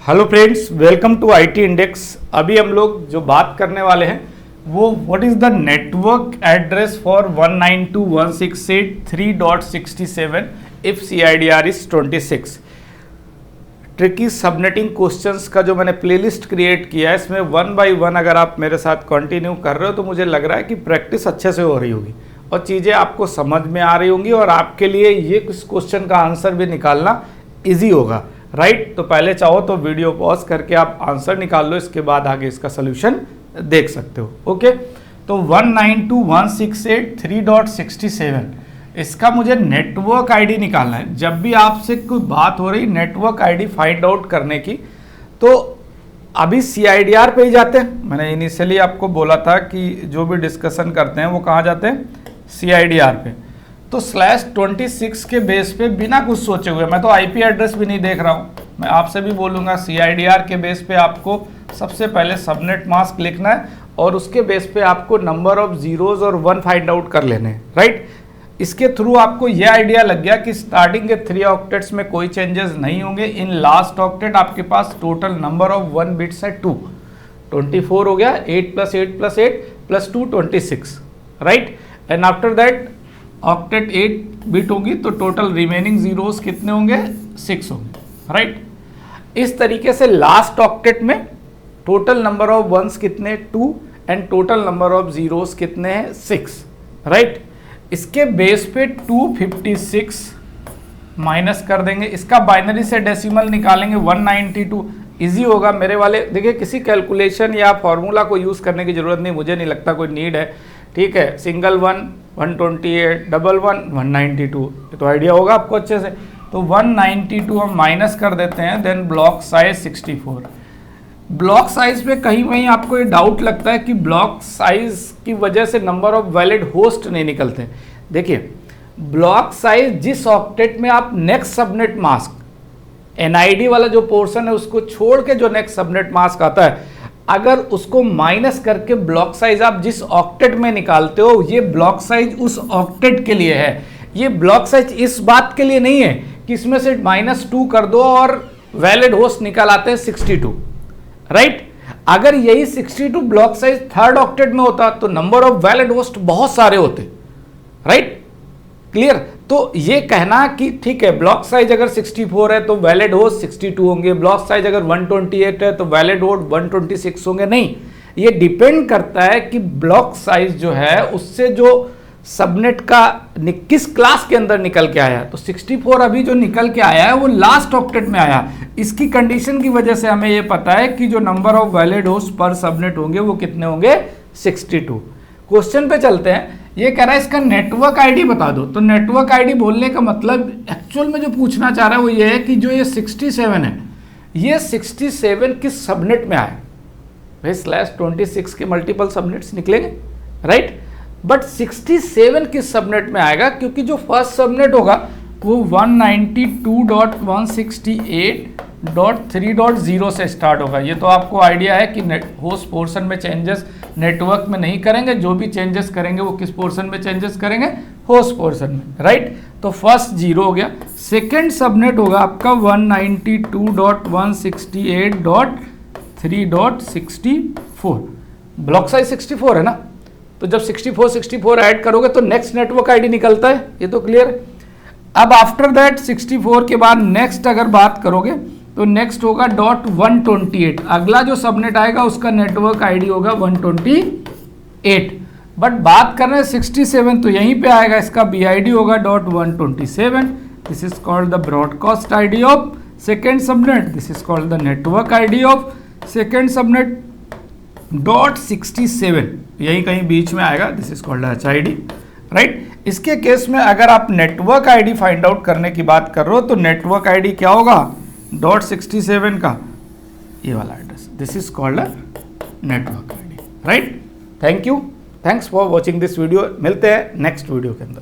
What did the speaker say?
Hello friends, welcome to IT index. अभी हम लोग जो बात करने वाले हैं वो what is the network address for 192.168.3.67 if CIDR is 26। Tricky subnetting questions का जो मैंने प्लेलिस्ट क्रिएट किया है, इसमें वन बाय वन अगर आप मेरे साथ कंटिन्यू कर रहे हो तो मुझे लग रहा है कि प्रैक्टिस अच्छे से हो रही होगी और चीज़ें आपको समझ में आ रही होंगी और आपके लिए ये कुछ क्वेश्चन का आंसर भी निकालना ईजी होगा, राइट। तो पहले चाहो तो वीडियो पॉज करके आप आंसर निकाल लो, इसके बाद आगे इसका सोल्यूशन देख सकते हो। ओके, तो 192.168.3.67 इसका मुझे नेटवर्क आईडी निकालना है। जब भी आपसे कोई बात हो रही नेटवर्क आईडी फाइंड आउट करने की, तो अभी CIDR पे ही जाते हैं। मैंने इनिशियली आपको बोला था कि जो भी डिस्कशन करते हैं वो कहाँ जाते हैं, CIDR पे। तो /26 के बेस पे बिना कुछ सोचे हुए, मैं तो IP एड्रेस भी नहीं देख रहा हूँ, मैं आपसे भी बोलूँगा CIDR के बेस पे आपको सबसे पहले सबनेट मास्क लिखना है और उसके बेस पे आपको नंबर ऑफ जीरोज और 1 फाइंड आउट कर लेने हैं, राइट। इसके थ्रू आपको ये आइडिया लग गया कि स्टार्टिंग के 3 ऑक्टेट्स में कोई चेंजेस नहीं होंगे। इन लास्ट ऑक्टेट आपके पास टोटल नंबर ऑफ 1 बिट्स है 2, 24 हो गया, 8 + 8 + 8 + 2 26, right. And after that octet 8 bit होगी तो टोटल रिमेनिंग जीरोस कितने होंगे, 6 होंगे, राइट। इस तरीके से लास्ट ऑक्टेट में टोटल नंबर ऑफ वंस कितने 2 and total number of zeros कितने हैं 6, राइट। इसके बेस पे 256 माइनस कर देंगे, इसका बाइनरी से डेसिमल निकालेंगे 192। इजी होगा मेरे वाले। देखिए, किसी कैलकुलेशन या फॉर्मूला को यूज़ करने की ज़रूरत नहीं, मुझे नहीं लगता कोई नीड है, ठीक है। सिंगल 1 128, डबल 1 192, ये तो आइडिया होगा आपको अच्छे से। तो 192 हम माइनस कर देते हैं, then block size 64। Block size पे कहीं वहीं आपको ये डाउट लगता है कि ब्लॉक साइज की वजह से नंबर ऑफ वैलिड होस्ट नहीं निकलते। देखिए, ब्लॉक साइज जिस ऑक्टेट में आप नेक्स्ट सबनेट मास्क NID वाला जो पोर्शन है उसको छोड़ के जो नेक्स्ट सबनेट मास्क आता है, अगर उसको माइनस करके ब्लॉक साइज आप जिस ऑक्टेट में निकालते हो, ये ब्लॉक साइज उस ऑक्टेट के लिए है। ये ब्लॉक साइज इस बात के लिए नहीं है कि इसमें से -2 कर दो और वैलिड होस्ट निकाल आते हैं 62, राइट। अगर यही 62 ब्लॉक साइज थर्ड ऑक्टेट में होता तो नंबर ऑफ वैलिड होस्ट बहुत सारे होते, राइट, क्लियर। तो ये कहना कि ठीक है ब्लॉक साइज अगर 64 है तो वैलिड होस्ट 62 होंगे, ब्लॉक साइज अगर 128 है तो वैलिड होस्ट 126 होंगे, नहीं। ये डिपेंड करता है कि ब्लॉक साइज जो है उससे जो सबनेट का किस क्लास के अंदर निकल के आया। तो 64 अभी जो निकल के आया है वो लास्ट ऑक्टेट में आया। इसकी कंडीशन की वजह से हमें ये पता है कि जो नंबर ऑफ वैलिड होस्ट पर सबनेट होंगे वो कितने होंगे, 62। क्वेश्चन पे चलते हैं। ये कह रहा है इसका नेटवर्क आईडी बता दो। तो नेटवर्क आईडी बोलने का मतलब एक्चुअल में जो पूछना चाह रहा है वो ये है कि जो ये 67 है, ये 67 किस सबनेट में आए। भाई /26 के मल्टीपल सबनेट्स निकलेंगे, राइट, बट 67 किस सबनेट में आएगा, क्योंकि जो फर्स्ट सबनेट होगा वो 192.168.3.0 से स्टार्ट होगा। ये तो आपको आइडिया है कि होस्ट पोर्शन में चेंजेस नेटवर्क में नहीं करेंगे, जो भी चेंजेस करेंगे वो किस पोर्शन में चेंजेस करेंगे, होस्ट पोर्शन में, राइट। तो फर्स्ट 0 हो गया। सेकेंड सबनेट होगा आपका 192.168.3.64। ब्लॉक साइज 64 है ना, तो जब 64 ऐड करोगे तो नेक्स्ट नेटवर्क आईडी निकलता है, ये तो क्लियर है। अब आफ्टर दैट 64 के बाद नेक्स्ट अगर बात करोगे तो नेक्स्ट होगा .128। अगला जो सबनेट आएगा उसका नेटवर्क आईडी होगा 128। बट बात कर रहे हैं 67, तो यहीं पे आएगा, इसका BID होगा .127। This is called the broadcast ID of second subnet, this is called the network ID of second subnet. .67 यही कहीं बीच में आएगा, this is called HID, right. इसके केस में अगर आप नेटवर्क आईडी फाइंड आउट करने की बात कर रहे हो तो नेटवर्क आईडी क्या होगा, .67 का ये वाला address, this is called network ID, right. Thank you, thanks for watching this video. मिलते हैं नेक्स्ट वीडियो के अंदर।